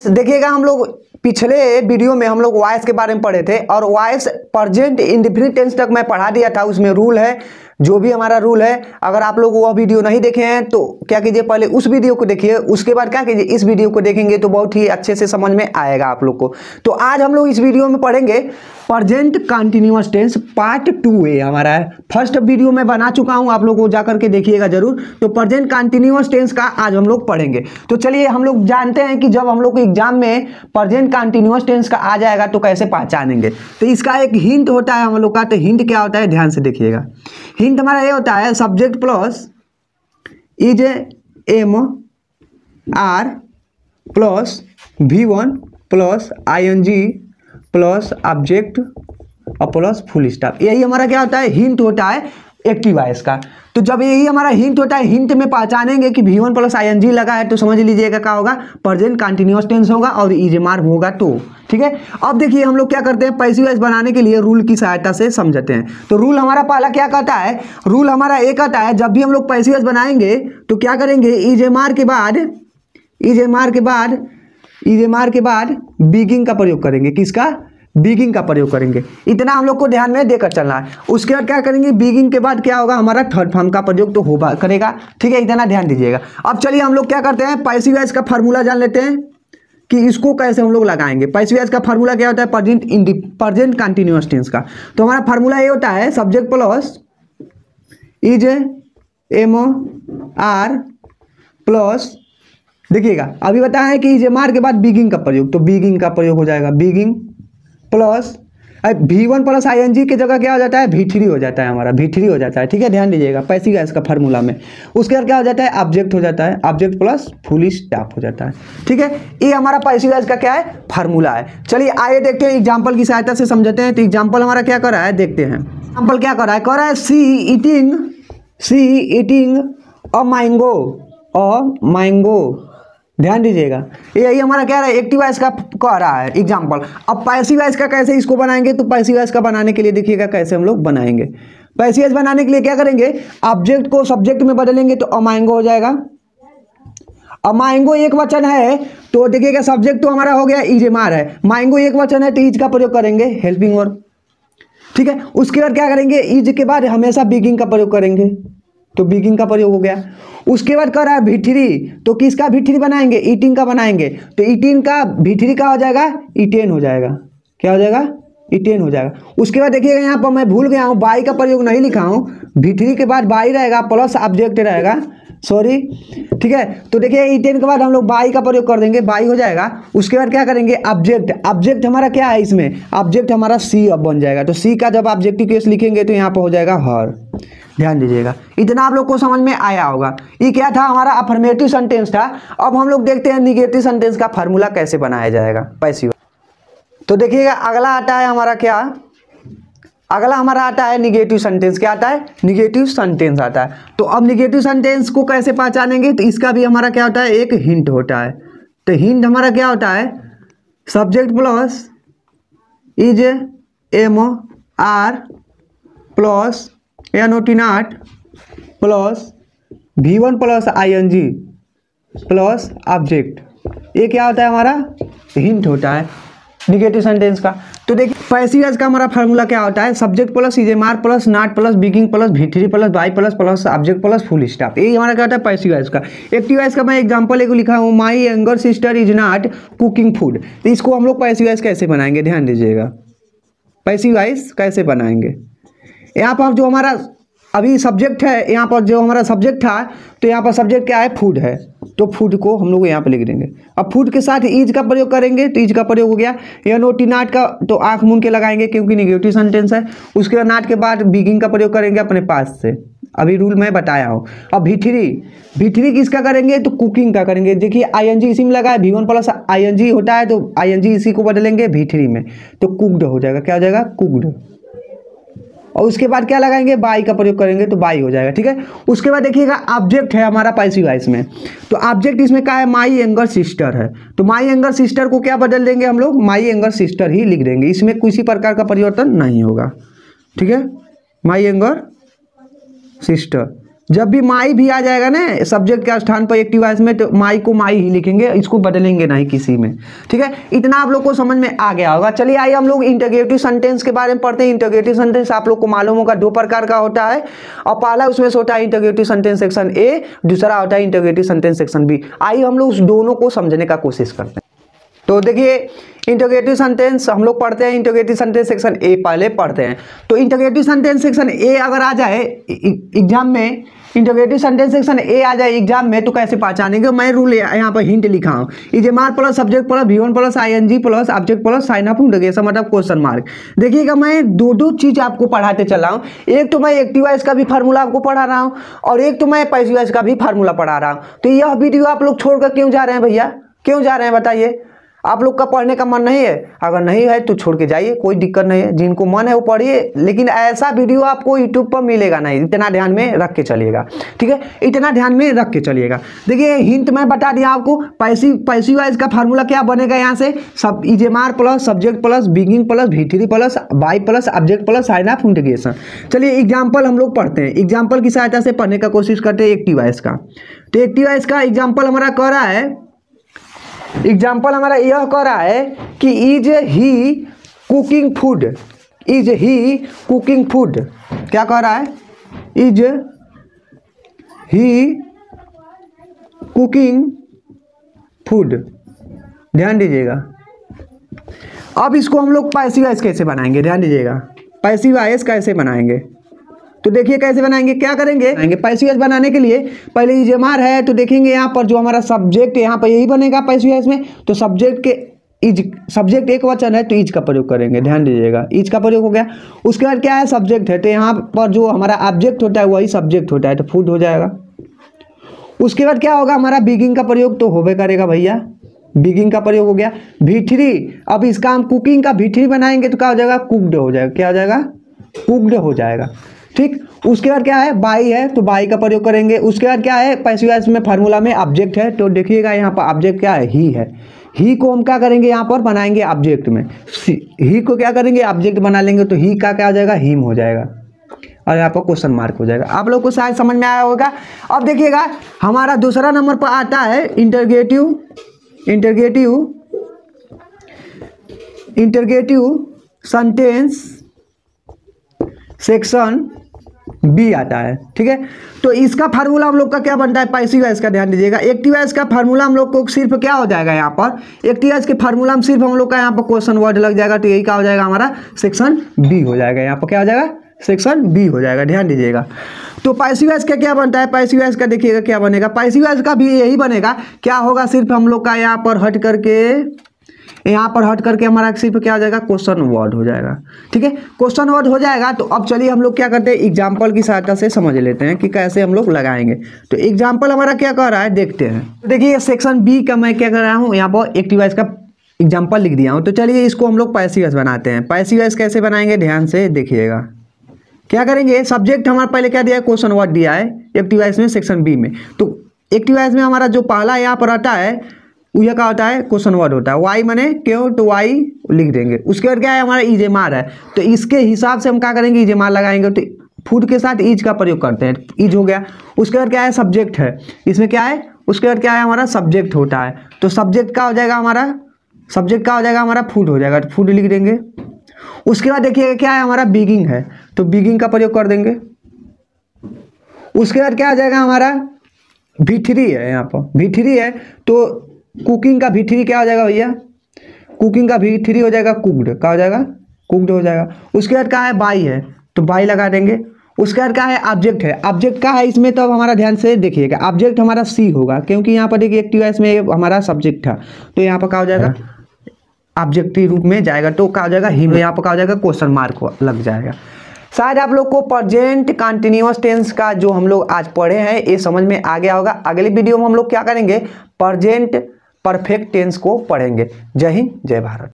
देखिएगा, हम लोग पिछले वीडियो में हम लोग वॉइस के बारे में पढ़े थे और वॉइस प्रेजेंट इंडेफिनिट टेंस तक मैं पढ़ा दिया था। उसमें रूल है, जो भी हमारा रूल है। अगर आप लोग वह वीडियो नहीं देखे हैं तो क्या कीजिए, पहले उस वीडियो को देखिए, उसके बाद क्या कीजिए, इस वीडियो को देखेंगे तो बहुत ही अच्छे से समझ में आएगा आप लोग को। तो आज हम लोग इस वीडियो में पढ़ेंगे present continuous tense part 2A हमारा है। फर्स्ट वीडियो में बना चुका हूं, आप लोग को जाकर के देखिएगा जरूर। तो प्रेजेंट कंटिन्यूअस टेंस का आज हम लोग पढ़ेंगे। तो चलिए, हम लोग जानते हैं कि जब हम लोग को एग्जाम में प्रेजेंट कंटिन्यूअस टेंस का आ जाएगा तो कैसे पहचानेंगे। तो इसका एक हिंट होता है हम लोग का। तो हिंट क्या होता है, ध्यान से देखिएगा। हिंट हमारा ये होता है subject plus is am are plus V1 plus ING plus object और प्लस फुल स्टॉप। यही हमारा क्या होता है, हिंट होता है एक्टिव वॉइस का। तो जब यही हमारा हिंट होता है, हिंट में पहचानेंगे कि V1 प्लस ING लगा है तो समझ लीजिएगा क्या होगा, प्रेजेंट कंटिन्यूअस टेंस होगा और इजमार होगा। तो ठीक है, अब देखिए हम लोग क्या करते हैं, पैसिव वॉइस बनाने के लिए रूल की सहायता से समझते हैं। तो रूल हमारा पहला क्या कहता है, रूल हमारा एक कहता है जब भी हम लोग पैसिव वॉइस बनाएंगे तो क्या करेंगे, इजमार के बाद बिगिंग का प्रयोग करेंगे। किसका, बिगिंग का प्रयोग करेंगे। इतना हम लोग को ध्यान में देकर चलना है। उसके बाद क्या करेंगे, बिगिंग के बाद क्या होगा, हमारा थर्ड फॉर्म का प्रयोग तो होगा करेगा। ठीक है, इतना ध्यान दीजिएगा। अब चलिए हम लोग क्या करते हैं, पैसिव वॉइस का फार्मूला जान लेते हैं कि इसको कैसे हम लोग लगाएंगे। पैसिव वॉइस का फार्मूला क्या होता है, प्रेजेंट कंटिन्यूअस टेंस का। तो हमारा फार्मूला ये होता है subject plus is am are plus, देखिएगा अभी बताया है कि इजमार के बाद बिगिंग का प्रयोग, तो बिगिंग का प्रयोग हो जाएगा, बिगिंग प्लस V1 प्लस ING की जगह क्या हो जाता है, V3 हो जाता है, हमारा V3 हो जाता है। ठीक है, ध्यान दीजिएगा पैसिव वॉइस का फार्मूला में। उसके बाद क्या हो जाता है, ऑब्जेक्ट हो जाता है, ऑब्जेक्ट प्लस फुल स्टॉप हो जाता है। ठीक है, ये हमारा पैसिव वॉइस का क्या है, फार्मूला है। चलिए आइए देखते हैं, एग्जाम्पल की सहायता से समझते हैं। तो एग्जाम्पल हमारा क्या कर रहा है, देखते हैं। एग्जाम्पल क्या कर रहा है, कह रहा है सी ईटिंग अ मैंगो। ध्यान दीजिएगा, यही हमारा क्या रहा है, एक्टिव वॉइस का कह रहा है एग्जाम्पल। अब पैसिव वॉइस का कैसे इसको बनाएंगे, तो पैसिव वॉइस का बनाने के लिए देखिएगा कैसे हम लोग बनाएंगे। पैसिव वॉइस बनाने के लिए क्या करेंगे, ऑब्जेक्ट को सब्जेक्ट में बदलेंगे तो अमाइंगो हो जाएगा। अमाइंगो एक वचन है तो देखिएगा सब्जेक्ट तो हमारा हो गया इजमार है, माइंगो एक वचन है तो इज का प्रयोग करेंगे, हेल्पिंग वर्ब। ठीक है, उसके बाद क्या करेंगे, इज के बाद हमेशा बिगिंग का प्रयोग करेंगे, तो बिगिंग का प्रयोग हो गया। उसके बाद कर रहा है V3, तो किसका V3 बनाएंगे, ईटिंग का बनाएंगे, तो ईटिंग का V3 का हो जाएगा, ईटेन हो जाएगा। क्या हो जाएगा, ईटेन हो जाएगा। उसके बाद देखिएगा यहाँ पर मैं भूल गया हूँ, बाई का प्रयोग नहीं लिखा हूँ। V3 के बाद बाई रहेगा प्लस ऑब्जेक्ट रहेगा, सॉरी। ठीक है, तो देखिए ईटेन के बाद हम लोग बाई का प्रयोग कर देंगे, बाई हो जाएगा। उसके बाद क्या करेंगे, ऑब्जेक्ट हमारा क्या है, इसमें ऑब्जेक्ट हमारा सी अब बन जाएगा। तो सी का जब ऑब्जेक्टिव केस लिखेंगे तो यहाँ पर हो जाएगा हर। ध्यान दीजिएगा, इतना आप लोग को समझ में आया होगा। ये क्या था, हमारा अफर्मेटिव सेंटेंस था। अब हम लोग देखते हैं निगेटिव सेंटेंस का फार्मूला कैसे बनाया जाएगा पैसिव। तो देखिएगा अगला आता है हमारा क्या, अगला हमारा आता है निगेटिव सेंटेंस। क्या आता है, निगेटिव सेंटेंस आता है। तो अब निगेटिव सेंटेंस को कैसे पहचानेंगे, तो इसका भी हमारा क्या होता है, एक हिंट होता है। तो हिंट हमारा क्या होता है, subject plus is am are plus NOT plus V1 plus ING plus object. ये क्या होता है, हमारा हिंट होता है निगेटिव सेंटेंस का। तो देखिए पैसिव वॉइस का हमारा फार्मूला क्या होता है, subject plus is am are plus not plus being plus V3 plus by plus object plus full stop. यही हमारा क्या होता है पैसिव वॉइस का। एक्टिव वॉइस का मैं एग्जांपल एक लिखा हूँ, my younger sister is not cooking food. तो इसको हम लोग पैसिव वॉइस कैसे बनाएंगे, ध्यान दीजिएगा पैसिव वॉइस कैसे बनाएंगे। यहाँ पर जो हमारा अभी सब्जेक्ट है, यहाँ पर जो हमारा सब्जेक्ट था, तो यहाँ पर सब्जेक्ट क्या है, फूड है, तो फूड को हम लोग यहाँ पर लिख देंगे। अब फूड के साथ इज का प्रयोग करेंगे, तो इज का प्रयोग हो गया। NOT का तो आंख मूंद के लगाएंगे क्योंकि निगेटिव सेंटेंस है। उसके बाद नॉट के बाद बिगिंग का प्रयोग करेंगे अपने पास से, अभी रूल मैं बताया हूँ। अब V3 किसका करेंगे, तो कुकिंग का करेंगे। देखिए ING इसी में लगा है, V1 प्लस ING होता है तो ING इसी को बदलेंगे V3 में, तो कुकड हो जाएगा। क्या हो जाएगा, कुकड। और उसके बाद क्या लगाएंगे, बाई का प्रयोग करेंगे तो बाई हो जाएगा। ठीक है, उसके बाद देखिएगा ऑब्जेक्ट है हमारा पैसिव वॉइस में, तो ऑब्जेक्ट इसमें क्या है, माई यंगर सिस्टर है। तो माई यंगर सिस्टर को क्या बदल देंगे हम लोग, माई यंगर सिस्टर ही लिख देंगे, इसमें किसी प्रकार का परिवर्तन नहीं होगा। ठीक है, माई यंगर सिस्टर। जब भी माई भी आ जाएगा ना सब्जेक्ट के स्थान पर एक्टिव वॉइस में, तो माई को माई ही लिखेंगे, इसको बदलेंगे नहीं किसी में। ठीक है, इतना आप लोग को समझ में आ गया होगा। चलिए आइए हम लोग इंटरगेटिव सेंटेंस के बारे में पढ़ते हैं। इंटरगेटिव सेंटेंस आप लोग को मालूम होगा 2 प्रकार का होता है, और पहला उसमें से होता है इंटरगेटिव सेंटेंस सेक्शन ए, दूसरा होता है इंटरगेटिव सेंटेंस सेक्शन बी। आइए हम लोग उस दोनों को समझने का कोशिश करते हैं। तो देखिए इंटरगेटिव सेंटेंस हम लोग पढ़ते हैं, इंटरगेटिव सेंटेंस सेक्शन ए पहले पढ़ते हैं। तो इंटरगेटिव सेंटेंस सेक्शन ए अगर आ जाए एग्जाम में, इंटरगेटिव सेंटेंस सेक्शन ए आ जाए एग्जाम में, तो कैसे पहचानेंगे? मैं रूल यहाँ पर हिंट लिखा हूँ, is am are plus subject plus V1 plus ING plus object plus sign of interrogation मतलब क्वेश्चन मार्क। देखिएगा मैं दो चीज आपको पढ़ाते चला हूँ, एक तो मैं एक्टिव वॉइस का भी फार्मूला आपको पढ़ा रहा हूँ, और एक तो मैं पैसिव वॉइस का भी फार्मूला पढ़ा रहा हूँ। तो यह वीडियो आप लोग छोड़कर क्यों जा रहे हैं भैया, क्यों जा रहे हैं बताइए? आप लोग का पढ़ने का मन नहीं है? अगर नहीं है तो छोड़ के जाइए, कोई दिक्कत नहीं है। जिनको मन है वो पढ़िए, लेकिन ऐसा वीडियो आपको यूट्यूब पर मिलेगा नहीं, इतना ध्यान में रख के चलिएगा। ठीक है, इतना ध्यान में रख के चलिएगा। देखिए हिंट मैं बता दिया आपको, पैसिव वॉइस का फार्मूला क्या बनेगा यहाँ से, सब is am are plus subject plus beginning plus V3 plus by plus object plus sign of integration. चलिए एग्जाम्पल हम लोग पढ़ते हैं, एग्जाम्पल की सहायता से पढ़ने का कोशिश करते हैं एक्टिव वॉइस का। तो एक्टिव वॉइस का एग्जाम्पल हमारा कह रहा है, एग्जाम्पल हमारा यह कह रहा है कि is he cooking food, is he cooking food. क्या कह रहा है? Is he cooking food. ध्यान दीजिएगा। अब इसको हम लोग पैसिव वॉइस कैसे बनाएंगे, ध्यान दीजिएगा, पैसिव वॉइस कैसे बनाएंगे। तो देखिए कैसे बनाएंगे, क्या करेंगे, पैसिव वॉइस बनाने के लिए पहले इजेमार है, तो देखेंगे यहाँ पर जो हमारा सब्जेक्ट यहाँ पर यही बनेगा पैसिव वॉइस में। तो सब्जेक्ट के इज, सब्जेक्ट एक वचन है तो इज का प्रयोग करेंगे, ध्यान दीजिएगा, इज का प्रयोग हो गया। उसके बाद क्या है, सब्जेक्ट है, तो यहाँ पर जो हमारा ऑब्जेक्ट होता है वही सब्जेक्ट होता है, तो फूड हो जाएगा। उसके बाद क्या होगा, हमारा बिगिंग का प्रयोग तो होबे करेगा भैया, बिगिंग का प्रयोग हो गया। V3, अब इसका हम कुकिंग का V3 बनाएंगे तो क्या हो जाएगा, कुक्ड हो जाएगा, क्या हो जाएगा, कुक्ड हो जाएगा। ठीक, उसके बाद क्या है, बाई है तो बाई का प्रयोग करेंगे। उसके बाद क्या है, पैसिव वॉइस में फार्मूला में ऑब्जेक्ट है, तो देखिएगा यहाँ पर ऑब्जेक्ट क्या है, ही है। ही को हम क्या करेंगे, यहाँ पर बनाएंगे ऑब्जेक्ट में, ही को क्या करेंगे, ऑब्जेक्ट बना लेंगे, तो ही का क्या हो जाएगा, हिम हो जाएगा, और यहाँ पर क्वेश्चन मार्क हो जाएगा। आप लोग को शायद समझ में आया होगा। अब देखिएगा हमारा दूसरा नंबर पर आता है इंटरगेटिव सेंटेंस सेक्शन बी आता है। ठीक है, तो इसका फार्मूला हम लोग का क्या बनता है, पैसिव वॉइस का। ध्यान दीजिएगा, एक्टिव वॉइस का फार्मूला हम लोग को सिर्फ क्या हो जाएगा, यहाँ पर एक्टिव वॉइस के फार्मूला में सिर्फ हम लोग का यहाँ पर क्वेश्चन वर्ड लग जाएगा, तो यही क्या हो जाएगा, हमारा सेक्शन बी हो जाएगा। यहाँ पर क्या हो जाएगा, सेक्शन बी हो जाएगा। ध्यान दीजिएगा। तो पैसिव वॉइस का क्या बनता है, पैसिव वॉइस का देखिएगा क्या बनेगा, पैसिव वॉइस का भी यही बनेगा। क्या होगा, सिर्फ हम लोग का यहाँ पर हट करके हमारा सिर्फ क्या हो जाएगा, क्वेश्चन वर्ड हो जाएगा। ठीक है, क्वेश्चन वर्ड हो जाएगा। तो अब चलिए हम लोग क्या करते हैं, एग्जाम्पल की सहायता से समझ लेते हैं कि कैसे हम लोग लगाएंगे। तो एग्जाम्पल हमारा क्या कह रहा है, देखते हैं। तो देखिए सेक्शन बी का मैं क्या कर रहा हूँ, यहाँ पर एक्टिव वॉइस का एग्जाम्पल लिख दिया हूँ। तो चलिए इसको हम लोग पैसिव वॉइस बनाते हैं। पैसिव वॉइस कैसे बनाएंगे, ध्यान से देखिएगा। क्या करेंगे, सब्जेक्ट हमारा पहले क्या दिया है, क्वेश्चन वर्ड दिया है एक्टिव वॉइस में सेक्शन बी में। तो एक्टिव वॉइस में हमारा जो पहला यहाँ पर आता है यह क्या होता है, क्वेश्चन वर्ड होता है। वाई माने क्यों, तो वाई लिख देंगे। उसके बाद क्या है, हमारा इजेमार है, तो इसके हिसाब से हम क्या करेंगे, इजेमार लगाएंगे। तो फूड के साथ इज का प्रयोग करते हैं, इज हो गया। उसके बाद क्या है, सब्जेक्ट है, इसमें क्या है, उसके बाद क्या है, हमारा सब्जेक्ट होता है। तो सब्जेक्ट का हो जाएगा हमारा, सब्जेक्ट का हो जाएगा हमारा फूड हो जाएगा, तो फूड लिख देंगे। उसके बाद देखिएगा क्या है, हमारा बिगिंग है, तो बिगिंग का प्रयोग कर देंगे। उसके बाद क्या आ जाएगा, हमारा V3 है, यहाँ पर V3 है, तो कुकिंग का V3 क्या हो जाएगा भैया, कुकिंग का V3 हो जाएगा कुक्ड, क्या हो जाएगा, कुक्ड हो जाएगा। उसके बाद क्या है, बाई है, तो बाई लगा देंगे। उसके बाद क्या है, ऑब्जेक्ट है, ऑब्जेक्ट का है इसमें, तो अब हमारा ध्यान से देखिएगा, ऑब्जेक्ट हमारा सी होगा, क्योंकि यहाँ पर देखिए एक्टिव वॉइस में हमारा सब्जेक्ट था, तो यहाँ पर क्या हो जाएगा, ऑब्जेक्ट के रूप में जाएगा, तो क्या हो जाएगा, हिम। यहाँ पर क्या हो जाएगा, क्वेश्चन मार्क लग जाएगा। शायद आप लोग को प्रेजेंट कंटिन्यूअस टेंस का जो हम लोग आज पढ़े हैं ये समझ में आ गया होगा। अगली वीडियो में हम लोग क्या करेंगे, प्रेजेंट परफेक्ट टेंस को पढ़ेंगे। जय हिंद, जय भारत।